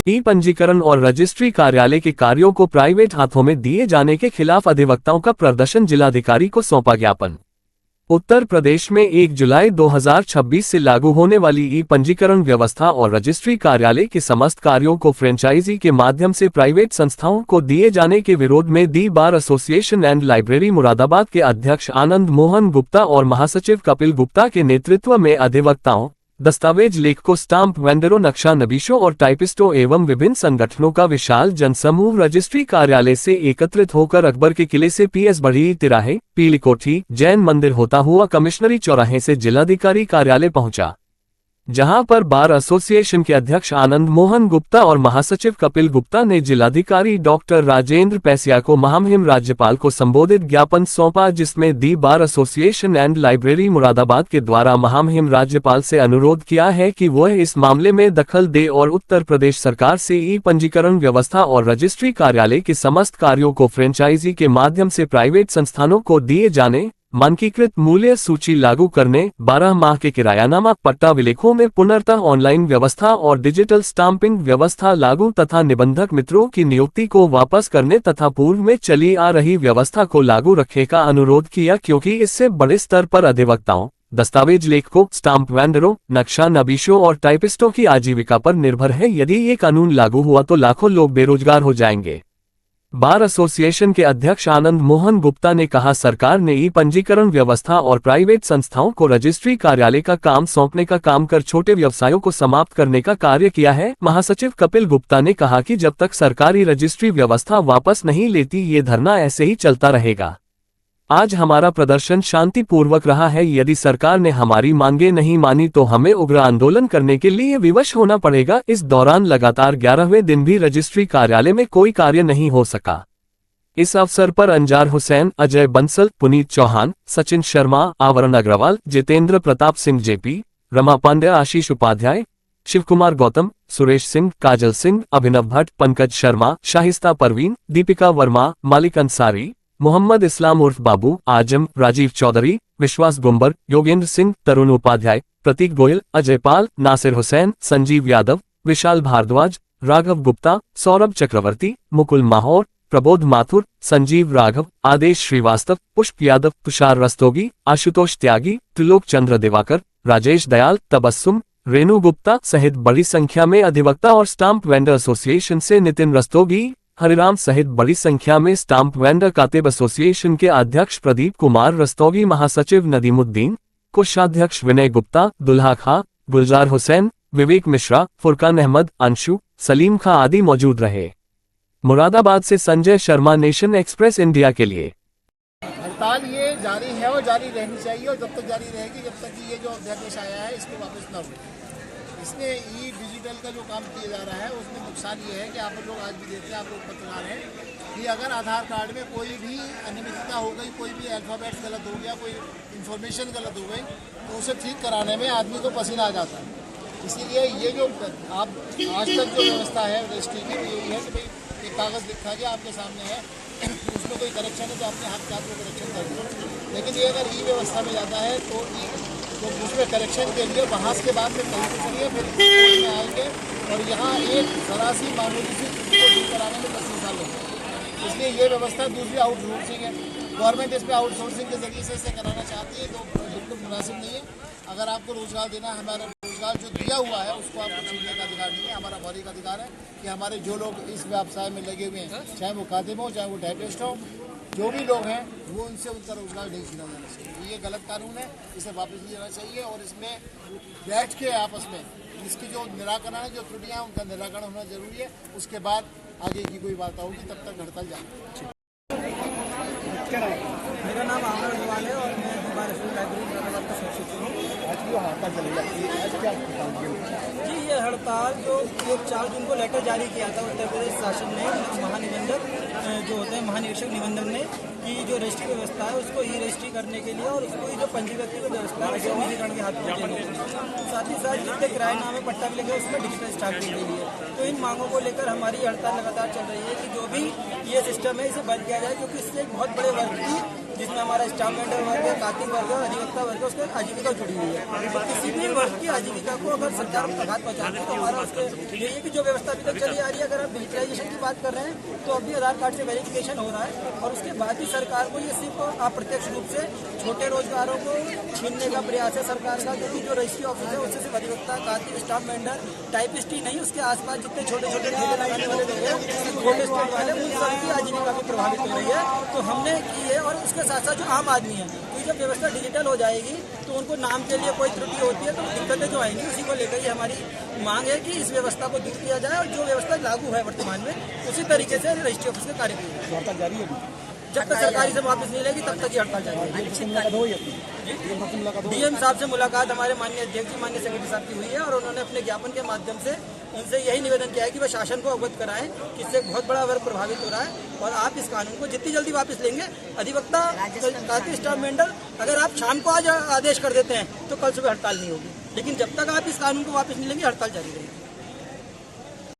ई पंजीकरण और रजिस्ट्री कार्यालय के कार्यों को प्राइवेट हाथों में दिए जाने के खिलाफ अधिवक्ताओं का प्रदर्शन, जिलाधिकारी को सौंपा ज्ञापन। उत्तर प्रदेश में 1 जुलाई 2026 से लागू होने वाली ई पंजीकरण व्यवस्था और रजिस्ट्री कार्यालय के समस्त कार्यों को फ्रेंचाइजी के माध्यम से प्राइवेट संस्थाओं को दिए जाने के विरोध में the bar association and library Moradabad के अध्यक्ष आनंद मोहन गुप्ता और महासचिव कपिल गुप्ता के नेतृत्व में अधिवक्ताओं, दस्तावेज लेखकों, स्टाम्प वेंडरों, नक्शा नबीशों और टाइपिस्टों एवं विभिन्न संगठनों का विशाल जनसमूह रजिस्ट्री कार्यालय से एकत्रित होकर अकबर के किले से PS बढ़ी तिराहे, पीली कोठी, जैन मंदिर होता हुआ कमिश्नरी चौराहे से जिलाधिकारी कार्यालय पहुंचा, जहां पर बार एसोसिएशन के अध्यक्ष आनंद मोहन गुप्ता और महासचिव कपिल गुप्ता ने जिलाधिकारी डॉक्टर राजेंद्र पैसिया को महामहिम राज्यपाल को संबोधित ज्ञापन सौंपा, जिसमें the bar association and library Moradabad के द्वारा महामहिम राज्यपाल से अनुरोध किया है कि वह इस मामले में दखल दे और उत्तर प्रदेश सरकार से ई पंजीकरण व्यवस्था और रजिस्ट्री कार्यालय के समस्त कार्यों को फ्रेंचाइजी के माध्यम से प्राइवेट संस्थानों को दिए जाने, मानकीकृत मूल्य सूची लागू करने, 12 माह के किरायानामा पट्टा विलेखों में पुनर्तः ऑनलाइन व्यवस्था और डिजिटल स्टाम्पिंग व्यवस्था लागू तथा निबंधक मित्रों की नियुक्ति को वापस करने तथा पूर्व में चली आ रही व्यवस्था को लागू रखने का अनुरोध किया, क्योंकि इससे बड़े स्तर पर अधिवक्ताओं, दस्तावेज लेखकों, स्टाम्प वेंडरों, नक्शा नबीशों और टाइपिस्टों की आजीविका पर निर्भर है। यदि ये कानून लागू हुआ तो लाखों लोग बेरोजगार हो जाएंगे। बार एसोसिएशन के अध्यक्ष आनंद मोहन गुप्ता ने कहा, सरकार ने ई पंजीकरण व्यवस्था और प्राइवेट संस्थाओं को रजिस्ट्री कार्यालय का काम सौंपने का काम कर छोटे व्यवसायों को समाप्त करने का कार्य किया है। महासचिव कपिल गुप्ता ने कहा कि जब तक सरकारी रजिस्ट्री व्यवस्था वापस नहीं लेती, ये धरना ऐसे ही चलता रहेगा। आज हमारा प्रदर्शन शांतिपूर्वक रहा है। यदि सरकार ने हमारी मांगे नहीं मानी तो हमें उग्र आंदोलन करने के लिए विवश होना पड़ेगा। इस दौरान लगातार 11वें दिन भी रजिस्ट्री कार्यालय में कोई कार्य नहीं हो सका। इस अवसर पर अंजार हुसैन, अजय बंसल, पुनीत चौहान, सचिन शर्मा, आवरण अग्रवाल, जितेंद्र प्रताप सिंह JP, रमा पांड्या, आशीष उपाध्याय, शिवकुमार गौतम, सुरेश सिंह, काजल सिंह, अभिनव भट्ट, पंकज शर्मा, शाहिस्ता परवीन, दीपिका वर्मा, मालिक अंसारी, मोहम्मद इस्लाम उर्फ बाबू आजम, राजीव चौधरी, विश्वास गुंबर, योगेंद्र सिंह, तरुण उपाध्याय, प्रतीक गोयल, अजय पाल, नासिर हुसैन, संजीव यादव, विशाल भारद्वाज, राघव गुप्ता, सौरभ चक्रवर्ती, मुकुल माहौर, प्रबोध माथुर, संजीव राघव, आदेश श्रीवास्तव, पुष्प यादव, तुषार रस्तोगी, आशुतोष त्यागी, त्रिलोक चंद्र दिवाकर, राजेश दयाल, तबस्सुम, रेणु गुप्ता सहित बड़ी संख्या में अधिवक्ता और स्टाम्प वेंडर एसोसिएशन से नितिन रस्तोगी, हरिराम सहित बड़ी संख्या में स्टाम्प वेंडर कातिब एसोसिएशन के अध्यक्ष प्रदीप कुमार रस्तोगी, महासचिव नदीमुद्दीन, कोषाध्यक्ष विनय गुप्ता, दुल्हा खां, गुलजार हुसैन, विवेक मिश्रा, फुरकान अहमद, अंशु, सलीम खां आदि मौजूद रहे। मुरादाबाद से Sanjay Sharma, nation express India के लिए। हड़ताल ये जारी है और जारी रहनी चाहिए, और जब तक जारी रहेगी जब तक कि ये जो अध्यादेश आया है इसको वापस न हो। इसमें ई डिजिटल का जो काम किया जा रहा है उसमें नुकसान ये है कि आप लोग आज भी देखते हैं, आप लोग पत्रकार हैं, कि अगर आधार कार्ड में कोई भी अनियमितता हो गई, कोई भी अल्फ़ाबेट्स गलत हो गया, कोई इन्फॉर्मेशन गलत हो गई, तो उसे ठीक कराने में आदमी को पसीना आ जाता है। इसीलिए ये जो आप आज तक जो व्यवस्था है रजिस्ट्री की, यही है कि भाई एक कागज़ लिखा गया आपके सामने है, उसमें कोई करेक्शन है तो अपने हाथ के हाथ में करेक्शन कर दो। लेकिन ये अगर ई व्यवस्था में जाता है तो तो उसमें करेक्शन के लिए वहाँ के बाद में कहीं से चलिए फिर में आएंगे, और यहाँ एक ज़रा सी मामूली सी चीज़ को दूर कराने में 10 साल लगेंगे। इसलिए ये व्यवस्था दूसरी आउटसोर्सिंग है। गवर्नमेंट इस पर आउटसोर्सिंग के जरिए से इसे कराना चाहती है, तो बिल्कुल मुनासिब नहीं है। अगर आपको रोजगार देना है, हमारा रोजगार जो दिया हुआ है उसको आपको छीनने का अधिकार नहीं है। हमारा मौलिक अधिकार है कि हमारे जो लोग इस व्यवसाय में लगे हुए हैं, चाहे वो कातिब हो, चाहे वो टाइपिस्ट हो, जो भी लोग हैं, वो उनसे उनका रोजगार नहीं छीना जाना चाहिए। ये गलत कानून है, इसे वापस लेना चाहिए, और इसमें बैठ के आपस में इसकी जो निराकरण है, जो त्रुटियाँ हैं, उनका निराकरण होना जरूरी है। उसके बाद आगे की कोई बात होगी, तब तक हड़ताल जारी। मेरा नाम आमर अग्रवाल है और मैं बार लाइब्रेरी मुरादाबाद का सदस्य हूँ। आज भी हड़ताल चलेगा, आज क्या जी, ये हड़ताल जो 4 जून को लेटर जारी किया था उत्तर प्रदेश शासन ने, महानिबंधक जो होते हैं महानिरीक्षक निबंधन ने, कि जो रजिस्ट्री व्यवस्था है उसको ई रजिस्ट्री करने के लिए, और उसको जो पंजीकृत की व्यवस्था है उसको निजीकरण के हाथ में देने के लिए, साथ ही साथ जितने किराएनामे पट्टा भी लगे उसमें डिजिटल स्टाम्पिंग के लिए। तो इन मांगों को लेकर हमारी हड़ताल लगातार चल रही है कि जो भी ये सिस्टम है इसे बंद किया जाए, क्योंकि इससे एक बहुत बड़े वर्ग की, जिसमें हमारा स्टाम्प वेंडर वर्ग है, कातिक वर्ग है, अधिवक्ता वर्ग है, उसकी आजीविका जुड़ी हुई है। तो किसी भी वर्ग की आजीविका को अगर सरकार आघात पहुंचाती है तो हमारा उसके लिए कि जो व्यवस्था अभी तक चली आ रही है, अगर आप डिजिटलाइजेशन की बात कर रहे हैं तो अभी आधार कार्ड से वेरिफिकेशन हो रहा है और उसके बाद ही सरकार को ये सिर्फ अप्रत्यक्ष रूप से छोटे रोजगारों को छीनने का प्रयास है सरकार का, क्योंकि जो रजिस्ट्री ऑफिस है उससे सिर्फ अधिवक्ता, कार्तिक, स्टाफ वेंडर, टाइपिस्ट ही नहीं, उसके आसपास जितने छोटे छोटे ठेले लगाने वाले लोग हैं, छोटे स्टॉल वाले, उन सबकी आजीविका भी प्रभावित हो रही है। तो हमने की है और उसके साथ साथ जो आम आदमी है, तो जब व्यवस्था डिजिटल हो जाएगी तो उनको नाम के लिए कोई त्रुटि होती है तो दिक्कतें जो आएंगी उसी को लेकर ही हमारी मांग है कि इस व्यवस्था को दूर किया जाए और जो व्यवस्था लागू है वर्तमान में उसी तरीके से रजिस्ट्री ऑफिस का कार्य किया जाए। हड़ताल जारी है जब तक सरकारी से वापस नहीं लेगी तब तक ये हड़ताल जारी रहेगी। डीएम साहब से मुलाकात हमारे माननीय अध्यक्ष जी, माननीय सेक्रेटरी साहब की हुई है और उन्होंने अपने ज्ञापन के माध्यम से उनसे यही निवेदन किया है कि वह शासन को अवगत कराएं कि इससे एक बहुत बड़ा वर्ग प्रभावित हो रहा है और आप इस कानून को जितनी जल्दी वापस लेंगे, अधिवक्ता, कार्तिक, स्टाफ वेंडर, अगर आप शाम को आज आदेश कर देते हैं तो कल सुबह हड़ताल नहीं होगी, लेकिन जब तक आप इस कानून को वापस नहीं लेंगे हड़ताल जारी रहेगी।